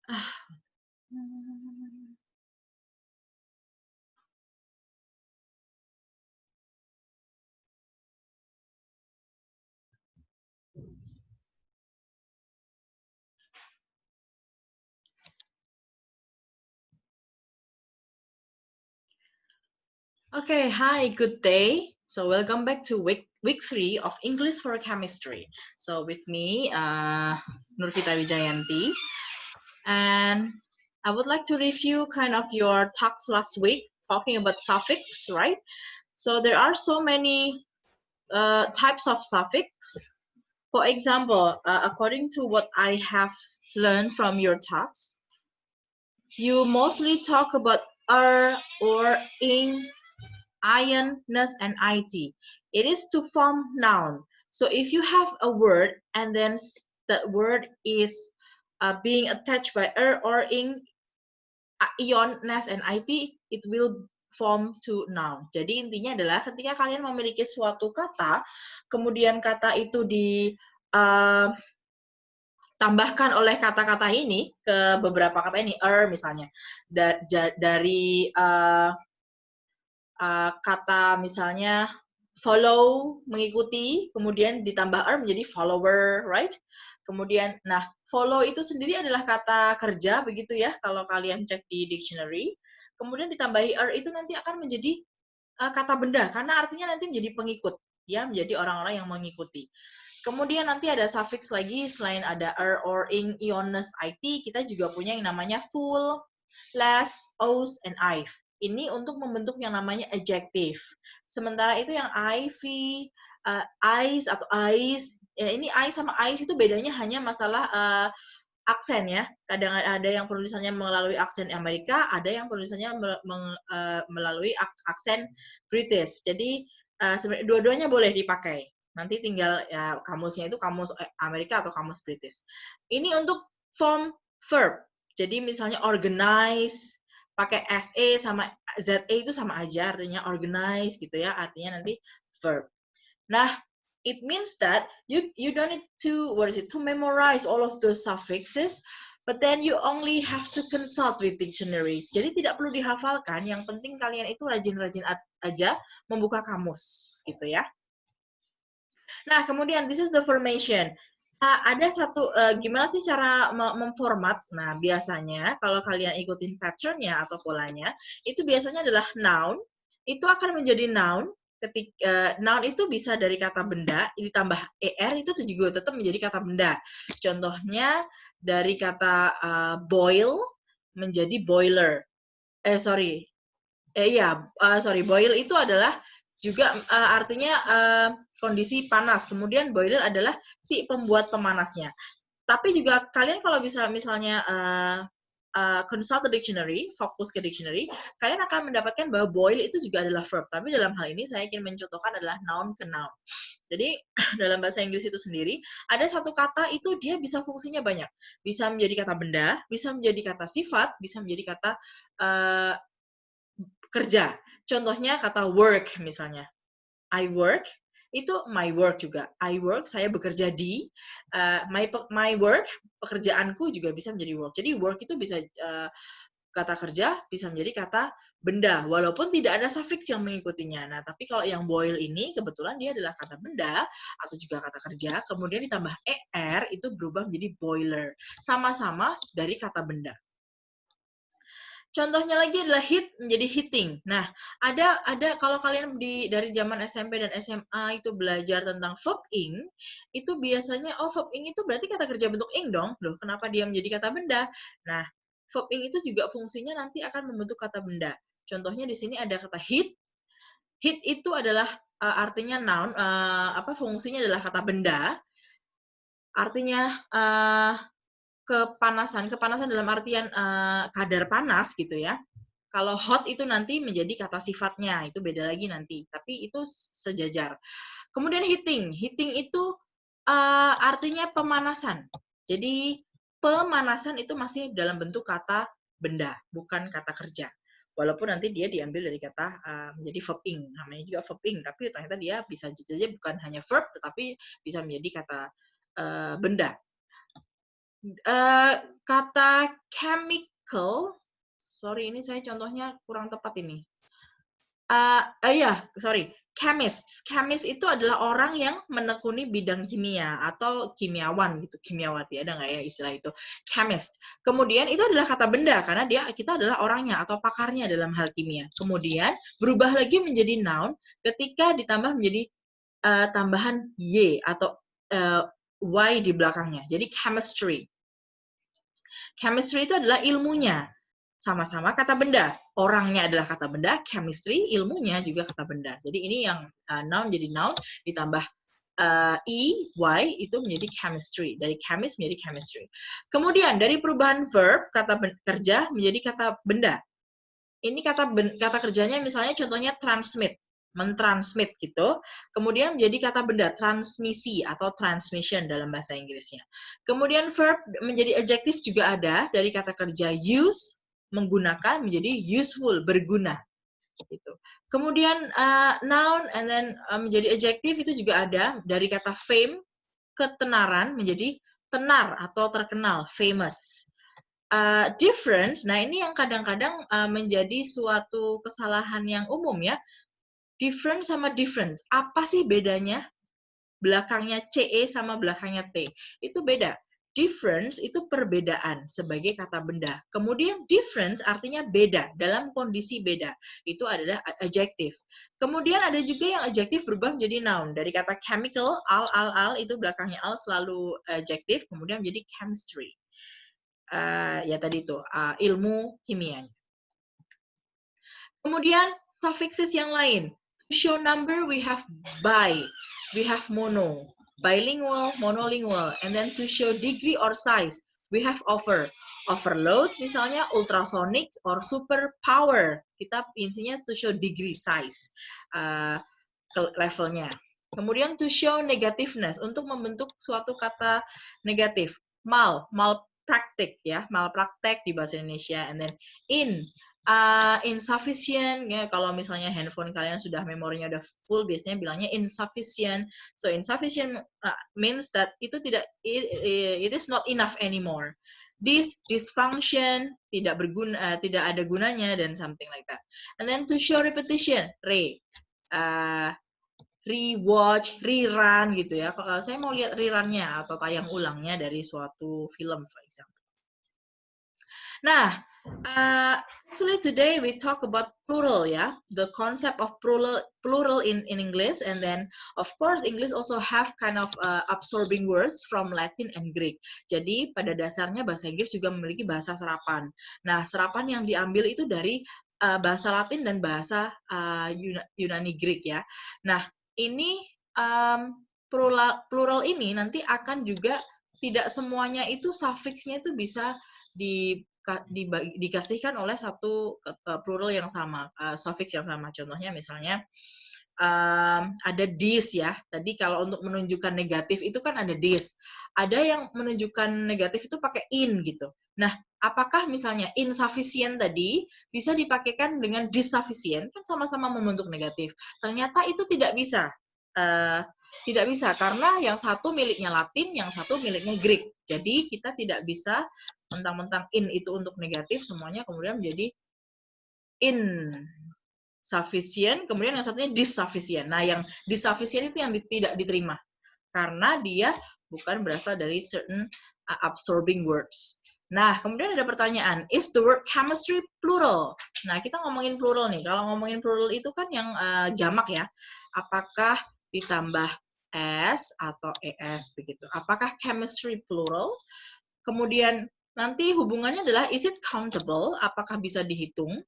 Ah. Okay, hi, good day. So welcome back to week 3 of English for Chemistry. So with me, Nurvita Wijayanti, and I would like to review kind of your talks last week talking about suffix, right? So there are so many types of suffix. For example, according to what I have learned from your talks, you mostly talk about or ing, iron, ness, and it. It is to form noun. So if you have a word and then that word is being attached by or ing, ion, ness, and it, it will form to noun. Jadi intinya adalah ketika kalian memiliki suatu kata, kemudian kata itu tambahkan oleh kata-kata ini ke beberapa kata ini, misalnya dari kata misalnya follow, mengikuti, kemudian ditambah menjadi follower, right? Kemudian, nah, follow itu sendiri adalah kata kerja, begitu ya, kalau kalian cek di dictionary. Kemudian ditambahi itu nanti akan menjadi kata benda, karena artinya nanti menjadi pengikut, ya, menjadi orang-orang yang mengikuti. Kemudian nanti ada suffix lagi, selain ada or, ing, ioness, it, kita juga punya yang namanya full, less, os, and if. Ini untuk membentuk yang namanya adjective. Sementara itu yang IV, ice atau ice, ya ini ice sama ice itu bedanya hanya masalah aksen ya. Kadang ada yang penulisannya melalui aksen Amerika, ada yang penulisannya melalui aksen British. Jadi sebenarnya dua-duanya boleh dipakai. Nanti tinggal ya, kamusnya itu kamus Amerika atau kamus British. Ini untuk form verb. Jadi misalnya organize, pakai SE sama ZE itu sama aja, artinya organize gitu ya, artinya nanti verb. Nah, it means that you don't need to to memorize all of those suffixes, but then you only have to consult with dictionary. Jadi tidak perlu dihafalkan, yang penting kalian itu rajin-rajin aja membuka kamus gitu ya. Nah, kemudian this is the formation. Ada satu gimana sih cara memformat? Nah, biasanya kalau kalian ikutin pattern-nya atau polanya, itu biasanya adalah noun, itu akan menjadi noun ketika noun itu bisa dari kata benda ditambah er, itu juga tetap menjadi kata benda. Contohnya dari kata boil menjadi boiler. Boil itu adalah juga artinya kondisi panas. Kemudian boiler adalah si pembuat pemanasnya. Tapi juga kalian kalau bisa misalnya consult the dictionary, fokus ke dictionary, kalian akan mendapatkan bahwa boil itu juga adalah verb. Tapi dalam hal ini saya ingin mencontohkan adalah noun ke noun. Jadi dalam bahasa Inggris itu sendiri, ada satu kata itu dia bisa fungsinya banyak. Bisa menjadi kata benda, bisa menjadi kata sifat, bisa menjadi kata kerja. Contohnya kata work misalnya. I work, itu my work juga. I work, saya bekerja di. My work, pekerjaanku juga bisa menjadi work. Jadi work itu bisa kata kerja, bisa menjadi kata benda. Walaupun tidak ada suffix yang mengikutinya. Nah, tapi kalau yang boil ini, kebetulan dia adalah kata benda, atau juga kata kerja, kemudian ditambah er, itu berubah menjadi boiler. Sama-sama dari kata benda. Contohnya lagi adalah hit menjadi hitting. Nah, ada kalau kalian dari zaman SMP dan SMA itu belajar tentang verb ing, itu biasanya verb ing itu berarti kata kerja bentuk ing dong. Loh, kenapa dia menjadi kata benda? Nah, verb ing itu juga fungsinya nanti akan membentuk kata benda. Contohnya di sini ada kata hit. Hit itu adalah artinya noun, fungsinya adalah kata benda. Artinya kepanasan dalam artian kadar panas gitu ya. Kalau hot itu nanti menjadi kata sifatnya, itu beda lagi nanti. Tapi itu sejajar. Kemudian heating. Heating itu artinya pemanasan. Jadi pemanasan itu masih dalam bentuk kata benda, bukan kata kerja. Walaupun nanti dia diambil dari kata menjadi verb ing. Namanya juga verb ing, tapi ternyata dia bisa saja bukan hanya verb, tetapi bisa menjadi kata benda. Kata chemical, sorry ini saya contohnya kurang tepat ini. Sorry, chemist. Chemist itu adalah orang yang menekuni bidang kimia atau kimiawan gitu, kimiawati, ada nggak ya istilah itu? Chemist. Kemudian itu adalah kata benda karena kita adalah orangnya atau pakarnya dalam hal kimia. Kemudian berubah lagi menjadi noun ketika ditambah menjadi tambahan y atau y di belakangnya. Jadi chemistry. Chemistry itu adalah ilmunya. Sama-sama kata benda. Orangnya adalah kata benda, chemistry, ilmunya juga kata benda. Jadi ini yang noun jadi noun, ditambah y, itu menjadi chemistry. Dari chemist menjadi chemistry. Kemudian dari perubahan verb, kata kerja menjadi kata benda. Ini kata kerjanya misalnya contohnya transmit, mentransmit gitu. Kemudian menjadi kata benda transmisi atau transmission dalam bahasa Inggrisnya. Kemudian verb menjadi adjektif juga ada dari kata kerja use, menggunakan menjadi useful, berguna gitu. Kemudian noun and then menjadi adjektif itu juga ada dari kata fame, ketenaran menjadi tenar atau terkenal, famous. Difference, nah ini yang kadang-kadang menjadi suatu kesalahan yang umum ya. Different sama different, apa sih bedanya? Belakangnya CE sama belakangnya T, itu beda. Difference itu perbedaan sebagai kata benda. Kemudian different artinya beda, dalam kondisi beda. Itu adalah adjektif. Kemudian ada juga yang adjektif berubah menjadi noun. Dari kata chemical, al, itu belakangnya al selalu adjektif, kemudian menjadi chemistry. Ya tadi itu, ilmu kimia. Kemudian suffixes yang lain. To show number we have bi, we have mono, bilingual, monolingual, and then to show degree or size we have over. Overload misalnya ultrasonic or super power. Kita intinya to show degree size levelnya. Kemudian to show negativeness untuk membentuk suatu kata negatif. Malpraktik ya, malpraktek di bahasa Indonesia, and then insufficient ya, kalau misalnya handphone kalian sudah memorinya udah full biasanya bilangnya insufficient. So insufficient means that itu tidak, it is not enough anymore. Dysfunction, tidak berguna, tidak ada gunanya, dan something like that. And then to show repetition, rewatch, rerun gitu ya. Saya mau lihat rerunnya atau tayang ulangnya dari suatu film, for example. Nah, actually today we talk about plural ya, the concept of plural in English, and then of course English also have kind of absorbing words from Latin and Greek. Jadi pada dasarnya bahasa Inggris juga memiliki bahasa serapan. Nah, serapan yang diambil itu dari bahasa Latin dan bahasa Yunani Greek ya. Nah, ini plural ini nanti akan juga tidak semuanya itu suffixnya itu bisa dikasihkan oleh satu plural yang sama, suffix yang sama. Contohnya misalnya ada this ya. Tadi kalau untuk menunjukkan negatif itu kan ada this. Ada yang menunjukkan negatif itu pakai in gitu. Nah, apakah misalnya insufficient tadi bisa dipakaikan dengan dissufficient? Kan sama-sama membentuk negatif. Ternyata itu tidak bisa. Tidak bisa karena yang satu miliknya Latin, yang satu miliknya Greek. Jadi kita tidak bisa mentang-mentang in itu untuk negatif semuanya kemudian menjadi insufficient, kemudian yang satunya dissufficient. Nah, yang dissufficient itu yang tidak diterima karena dia bukan berasal dari certain absorbing words. Nah, kemudian ada pertanyaan, is the word chemistry plural? Nah, kita ngomongin plural nih. Kalau ngomongin plural itu kan yang jamak ya. Apakah ditambah s atau es begitu? Apakah chemistry plural? Kemudian nanti hubungannya adalah is it countable? Apakah bisa dihitung?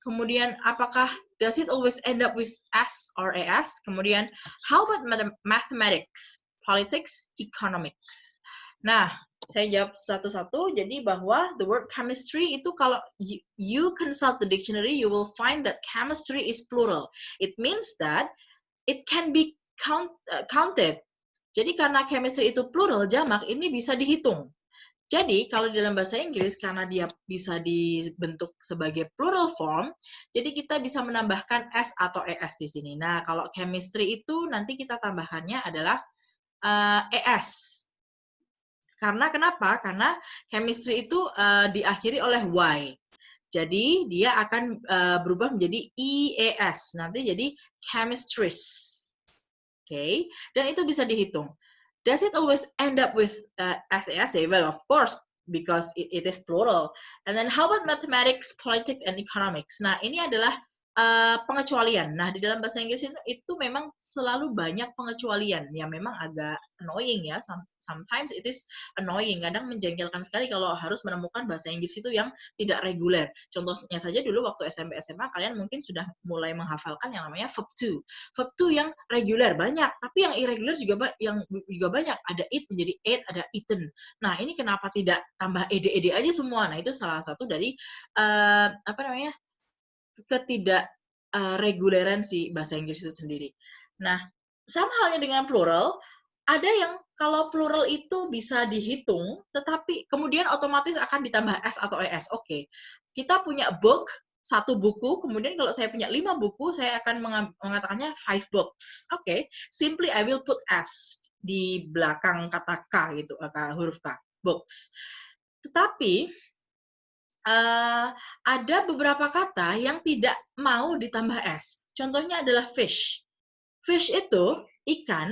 Kemudian apakah does it always end up with s or as? Kemudian how about mathematics, politics, economics? Nah, saya jawab satu-satu. Jadi bahwa the word chemistry itu kalau you consult the dictionary, you will find that chemistry is plural. It means that it can be counted. Jadi karena chemistry itu plural, jamak, ini bisa dihitung. Jadi, kalau di dalam bahasa Inggris, karena dia bisa dibentuk sebagai plural form, jadi kita bisa menambahkan S atau ES di sini. Nah, kalau chemistry itu nanti kita tambahkannya adalah ES. Karena kenapa? Karena chemistry itu diakhiri oleh Y. Jadi dia akan berubah menjadi IES. Nanti jadi chemistries. Okay? Dan itu bisa dihitung. Does it always end up with SASA? Well, of course, because it is plural. And then how about mathematics, politics, and economics? Nah, ini adalah pengecualian. Nah, di dalam bahasa Inggris itu memang selalu banyak pengecualian yang memang agak annoying ya. Sometimes it is annoying. Kadang menjengkelkan sekali kalau harus menemukan bahasa Inggris itu yang tidak reguler. Contohnya saja dulu waktu SMP SMA kalian mungkin sudah mulai menghafalkan yang namanya verb to. Verb to yang reguler banyak, tapi yang irregular juga banyak. Ada it menjadi ate, ada eaten. Nah, ini kenapa tidak tambah ed aja semua? Nah, itu salah satu dari ketidakreguleran si bahasa Inggris itu sendiri. Nah, sama halnya dengan plural, ada yang kalau plural itu bisa dihitung, tetapi kemudian otomatis akan ditambah s atau es. Oke, kita punya book, satu buku, kemudian kalau saya punya 5 buku, saya akan mengatakannya 5 books. Oke, simply I will put s di belakang kata k gitu, huruf k, books. Tetapi ada beberapa kata yang tidak mau ditambah s. Contohnya adalah fish. Fish itu ikan.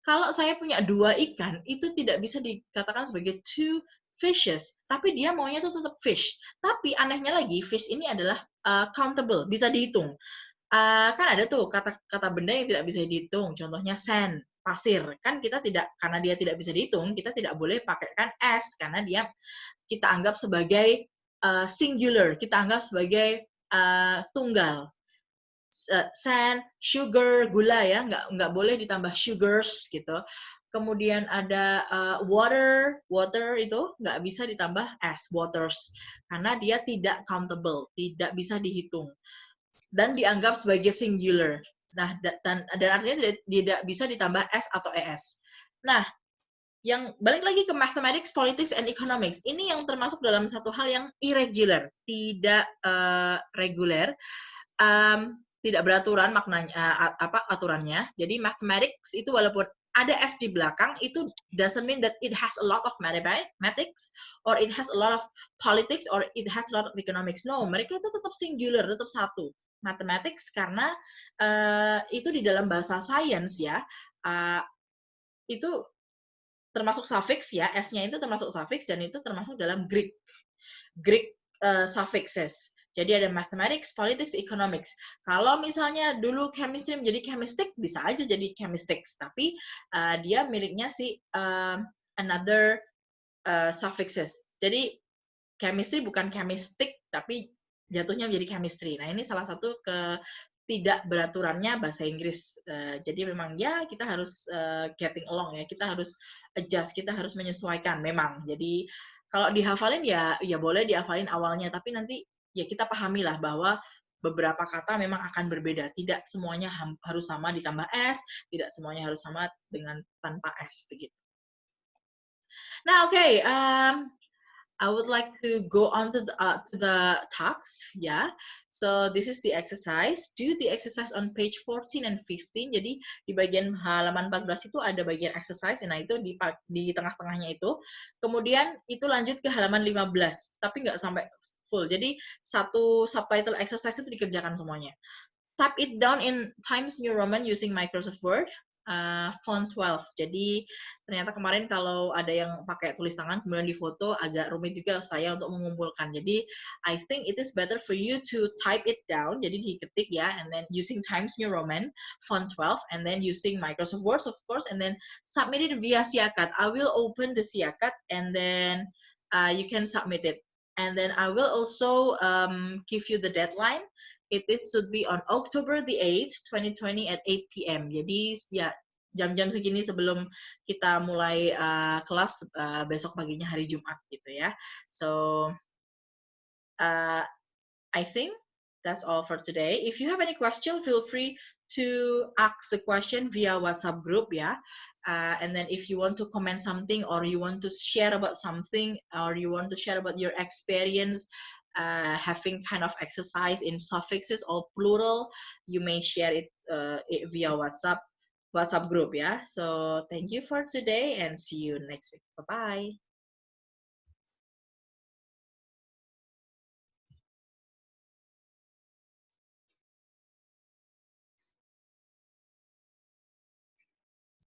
Kalau saya punya 2 ikan, itu tidak bisa dikatakan sebagai 2 fishes, tapi dia maunya itu tetap fish. Tapi anehnya lagi, fish ini adalah countable, bisa dihitung. Kan ada tuh kata benda yang tidak bisa dihitung. Contohnya sand, pasir. Kan kita tidak, karena dia tidak bisa dihitung, kita tidak boleh pakaikan s karena dia kita anggap sebagai singular, kita anggap sebagai tunggal. Sand, sugar, gula ya, nggak boleh ditambah sugars gitu. Kemudian ada water itu nggak bisa ditambah s, waters, karena dia tidak countable, tidak bisa dihitung dan dianggap sebagai singular. Nah, dan artinya tidak bisa ditambah s atau es. Nah, yang balik lagi ke mathematics, politics, and economics. Ini yang termasuk dalam satu hal yang irregular, tidak reguler, tidak beraturan maknanya aturannya. Jadi mathematics itu walaupun ada s di belakang, itu doesn't mean that it has a lot of mathematics or it has a lot of politics or it has a lot of economics. No, mereka itu tetap singular, tetap satu. Mathematics karena itu di dalam bahasa sains ya, itu termasuk suffix ya, S-nya itu termasuk suffix dan itu termasuk dalam Greek suffixes. Jadi ada mathematics, politics, economics. Kalau misalnya dulu chemistry menjadi chemistic, bisa aja jadi chemistics, tapi dia miliknya si another suffixes. Jadi chemistry bukan chemistic, tapi jatuhnya menjadi chemistry. Nah, ini salah satu tidak beraturannya bahasa Inggris. Jadi memang ya kita harus getting along ya, kita harus adjust, kita harus menyesuaikan memang. Jadi kalau dihafalin ya boleh dihafalin awalnya, tapi nanti ya kita pahamilah bahwa beberapa kata memang akan berbeda. Tidak semuanya harus sama ditambah s, tidak semuanya harus sama dengan tanpa s begitu. Nah, oke. I would like to go on to the talks, yeah. So this is the exercise. Do the exercise on page 14 and 15. Jadi di bagian halaman 14 itu ada bagian exercise, nah itu di tengah-tengahnya itu. Kemudian itu lanjut ke halaman 15, tapi nggak sampai full. Jadi satu subtitle exercise itu dikerjakan semuanya. Type it down in Times New Roman using Microsoft Word. Font 12. Jadi ternyata kemarin kalau ada yang pakai tulis tangan kemudian difoto agak rumit juga saya untuk mengumpulkan. Jadi I think it is better for you to type it down. Jadi diketik ya, and then using Times New Roman font 12, and then using Microsoft Word of course, and then submit it via Siakat. I will open the Siakat and then you can submit it. And then I will also give you the deadline. It should be on October the 8th, 2020 at 8 p.m. Jadi ya jam-jam segini sebelum kita mulai kelas besok paginya hari Jumat gitu ya. So I think that's all for today. If you have any question, feel free to ask the question via WhatsApp group ya. And then if you want to comment something or you want to share about something or you want to share about your experience having kind of exercise in suffixes or plural, you may share it via WhatsApp. WhatsApp group ya. So thank you for today and see you next week. Bye bye.